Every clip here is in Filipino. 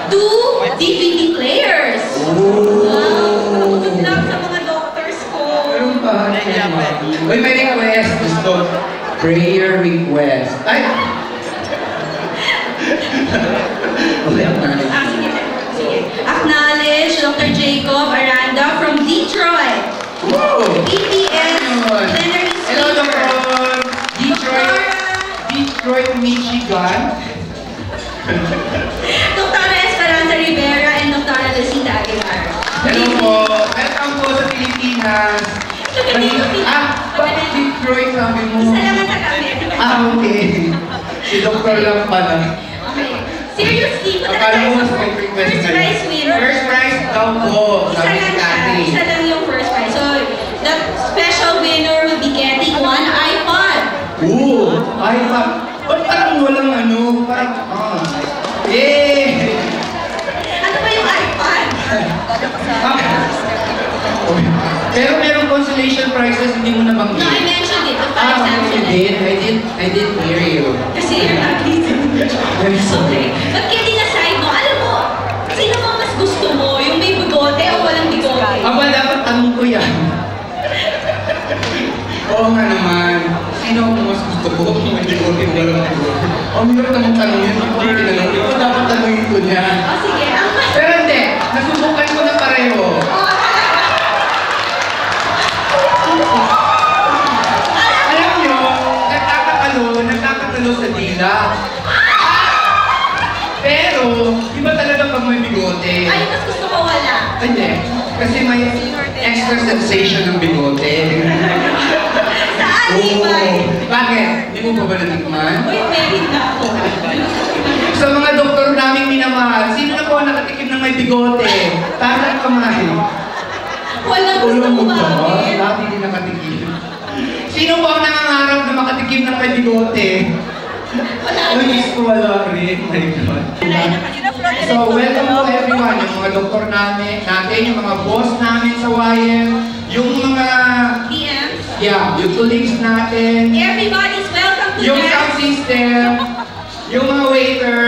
2 DVD players. Wow! Good luck sa mga doctors ko. Meron pa. Uy, may request. Gusto. Prayer request. Ay! Okay, acknowledge. Sige. Acknowledge Dr. Jacob Aranda from Detroit. Woo! EPS Plenary Speaker. Hello, Dr. Detroit, Michigan. Dr. Esperanza Rivera and Dr. Lucita Aguilar. Hello po. Welcome po sa Pilipinas. Bakit Detroit sabi mo? Isa lang ang taga-America. Okay. Si Dr. lang pala. Okay. Seriously, Akala mo mas may request first prize winner. First prize daw po. Isa lang siya. Isa lang yung first prize. So, the special winner will be getting one iPod. Ooh! iPod. Ba't parang walang ano? Parang, yay! Ano ba yung iPod? Pero merong consolation prizes, hindi mo nabanggit. No, I mentioned it. The five you did. I didn't hear you. Kasi you're not listening. I'm sorry. But kidding aside, no, alam mo, sino mo mas gusto mo? Yung may bigote o walang bigote? Aba, dapat tanong ko yan. Oo nga naman. Sino ang mas gusto ko? Kung may bigote o walang bigote? Ang hirap namang tanong yun. Hindi ko tinanong. Ito dapat tanongin ko niya. O sige, Pero hindi. Nasubukan ko na pareho. Alam nyo, nagkakatalo sa dila. Pero, iba talaga pag may bigote. ay, mas gusto ko wala. Hindi. Kasi may extra sensation ng bigote. Saan, Ibay? Bakit? Hindi mo ba natikman? Uy, meron na ako. Sa mga doktor naming minamahal, sino na po ang nakatikim ng may bigote? Tarang kamay. Walang gusto Tulong ko mo ba? bakit. Dati din nakatikim. Sino po ang nangangarap na makatikim ng may bigote? Wala. Uy, wala rin. My God. So, welcome to everyone. Yung mga doktor natin, yung mga boss namin sa YM, yung mga, DMs. yung colleagues natin, Everybody's welcome to yung that. sound system, yung mga waiter.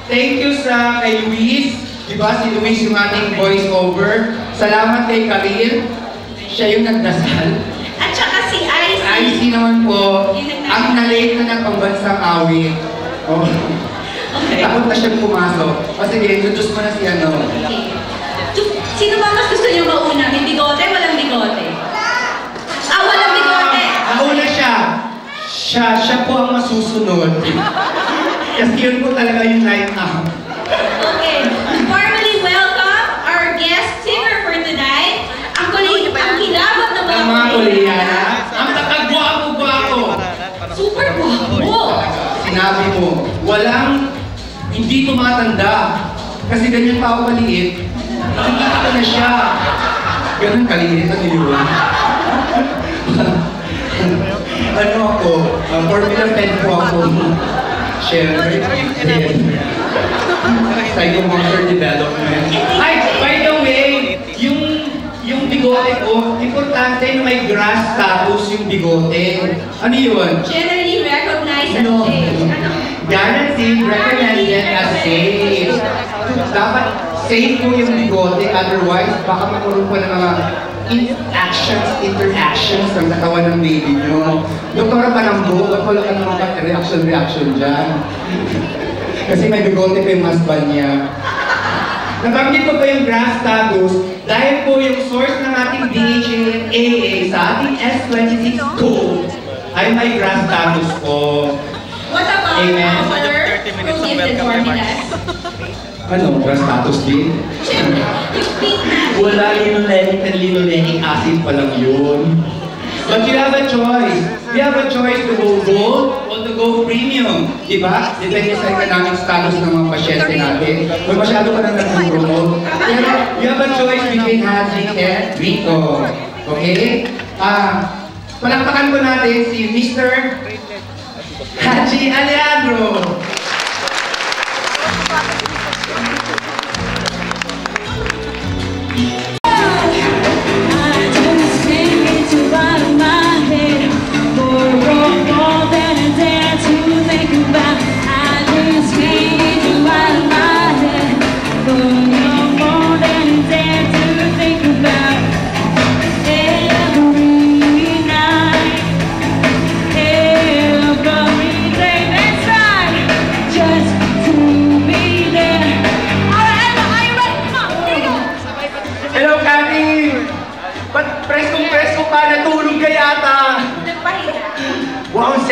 Thank you sa kay Luis. Diba si Luis yung ating voice over. Salamat kay Karil. Siya yung nagdasal. At saka si IC. IC naman po, ang nalate na ng pambansang awit. Oh. Okay. Takot na siyang pumasok. O sige, introduce mo na si ano. Okay. Sino ba mas gusto niyo mauna? May bigote? Walang bigote? Walang bigote! Nauna siya. Siya po ang masusunod. Kasi yun po talaga yung line up. Okay. Formally welcome our guest singer for tonight. Ang kilabot na Ang mga Koreana. Ang takagwapo-gwapo. Super guwapo. Sinabi mo, hindi tumatanda. Kasi ganyan pa ako maliit. Nakikita ko na siya. Ganun kaliit ang iliwan. Ano ako? Formula Pen po ako. Siyempre. Psychomotor development. Ay, by the way, yung bigote ko, importante na may grass status yung bigote. Ano yun? Generally recognized as No. safe. Guaranteed, recommended as safe. Dapat safe po yung bigote, otherwise baka magkaroon pa ng mga interactions ng katawan ng baby nyo. Doktora Panambo, ba't wala ka naman reaction dyan? Kasi may bigote pa yung husband niya. Nabanggit ko pa yung grass status dahil po yung source ng ating DHA and AA sa ating S26 code ay may grass status po. What about Amen. our pro-gifted formulas? Ano? Grass status din? Siyempre, yung pink na. Wala linolenic and linolenic acid pa lang yun. But you have a choice. You have a choice to go gold or to go premium. Diba? Depende sa economic status ng mga pasyente natin. Kung masyado ka nang nag-promote. You have a choice between Haji and Rico. Okay? Palakpakan ko natin si Mr. Haji Alejandro.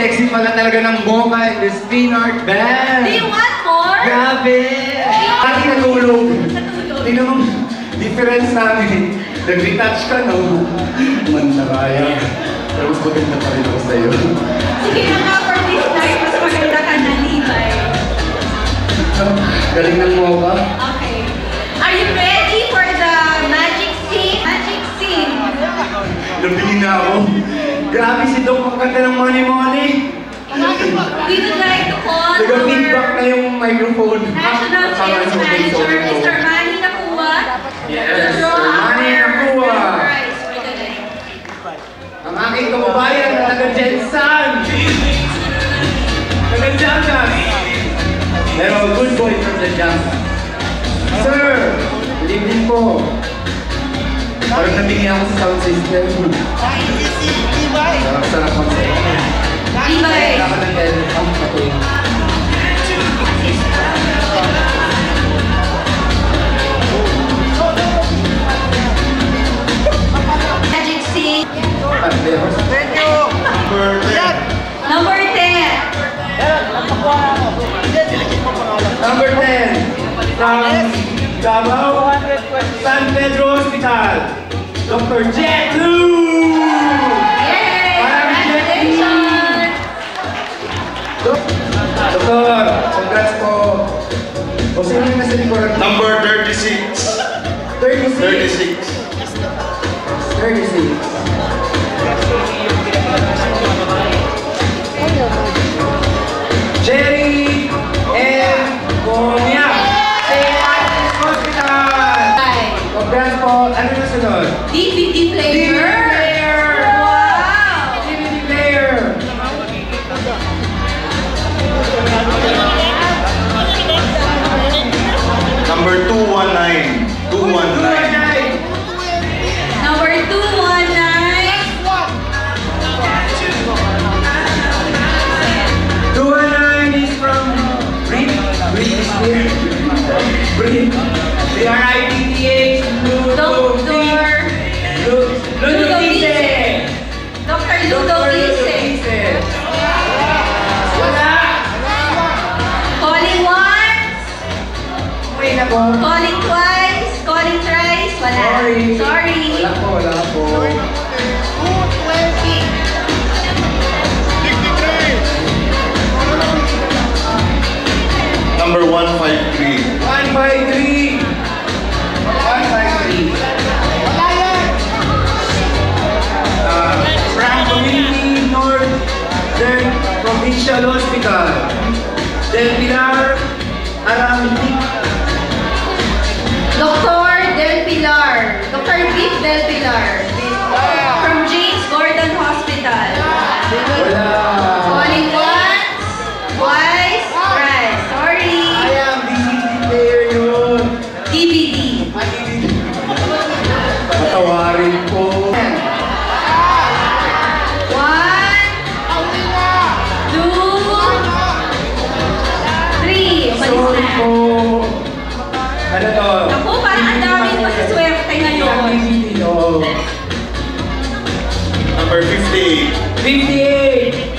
sexy pala talaga ng Mocha and the Spin Art Band. Do you want more? Grabe! Pati natulog. Tingnan mo, difference namin. Nag-retouch ka, no? Mantaraya. Pero mas maganda pa rin ako sa'yo. Sige na nga, for this night, mas maganda ka na, Levi. Galing ng Mocha. Okay. Are you ready for the magic scene? Magic scene. Nabili na ako. Grabe si Doc, ang ganda ng money-money. We would like to call Nag-feedback na yung microphone. National Sales Manager, Mr. Manny Nakua. Yes, Mr. Manny Nakua. Ang aking kababayan na taga-Jensan. Taga-Jansan. Pero good boy from the Jansan. Sir, good evening po. Parang nabingi ako sa sound system. Sarap mag-sa'yo. Levi. Kailangan ng telephone pa po yun. Magic scene. Thank you! Number 10. Number 10. From Davao, San Pedro Hospital, Dr. Jet Lu! Yay! Congratulations! Doktor, congrats po. O sino yung nasa likuran? Number 36. 36. 36. Jerry and Konya. St. Martin's Hospital. Congrats po. Ano na sunod? DVD player. player. Wow! DVD player. Number 219. 219. Number 219. 219 is from Brit is here. Brit. They are IDTH. Ludovice. Dr. Ludovice. Wala. Calling once. Wait na po. Calling twice. Calling thrice. Wala. Sorry. Wala po, wala po. Number 153. 153. 153. From Community Northern Provincial Hospital. Del Pilar Aramtic. Dr. Del Pilar. Dr. Vic Del Pilar. From James Gordon Hospital. Wala. Calling once. Twice. Thrice. Sorry. I am DVD player yun. DVD. Patawarin po. 1, 2, 3. Sorry po. Ano to? Ako, parang ang daming masaswerte ngayon. DVD, oh. Number 58. 58.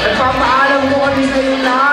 Nagpapaalam mo kami sa iyo lahat.